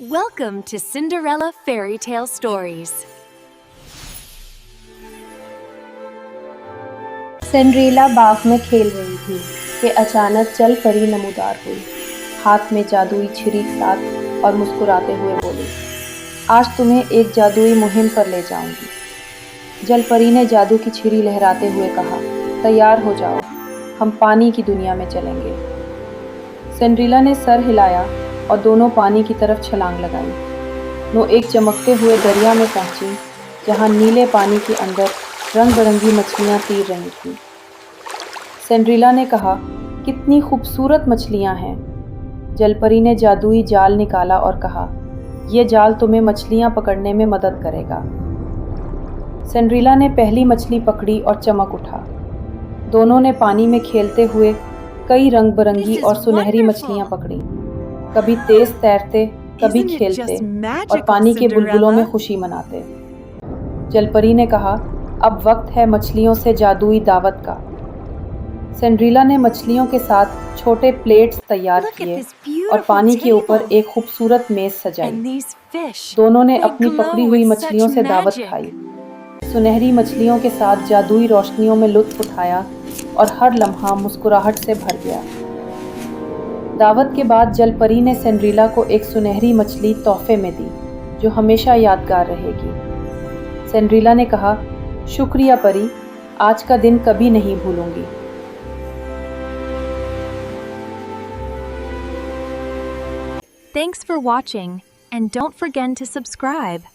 Welcome to Cinderella Fairy Tale Stories. Cinderella बाग में खेल रही थी कि अचानक जल परी नमूदार हुई। हाथ में जादुई छुरी साथ और मुस्कुराते हुए बोली, आज तुम्हें एक जादुई मुहिम पर ले जाऊंगी। जल परी ने जादू की छुरी लहराते हुए कहा, तैयार हो जाओ, हम पानी की दुनिया में चलेंगे। सिंड्रेला ने सर हिलाया और दोनों पानी की तरफ छलांग लगाई। वो एक चमकते हुए दरिया में पहुंची, जहां नीले पानी के अंदर रंग बिरंगी मछलियां तैर रही थीं। सिंड्रेला ने कहा, कितनी खूबसूरत मछलियां हैं। जलपरी ने जादुई जाल निकाला और कहा, यह जाल तुम्हें मछलियां पकड़ने में मदद करेगा। सिंड्रेला ने पहली मछली पकड़ी और चमक उठा। दोनों ने पानी में खेलते हुए कई रंग बिरंगी और सुनहरी मछलियां पकड़ी, कभी तेज तैरते, कभी खेलते और पानी के बुलबुलों में खुशी मनाते। जलपरी ने कहा, अब वक्त है मछलियों से जादुई दावत का। सिंड्रेला ने मछलियों के साथ छोटे प्लेट्स तैयार किए और पानी के ऊपर एक खूबसूरत मेज सजाई। दोनों ने अपनी पकड़ी हुई मछलियों से दावत खाई, सुनहरी मछलियों के साथ जादुई रोशनियों में लुत्फ उठाया और हर लम्हा मुस्कुराहट से भर गया। दावत के बाद जलपरी ने सिंड्रेला को एक सुनहरी मछली तोहफे में दी, जो हमेशा यादगार रहेगी। सिंड्रेला ने कहा, शुक्रिया परी, आज का दिन कभी नहीं भूलूंगी। Thanks for watching, and don't forget to subscribe.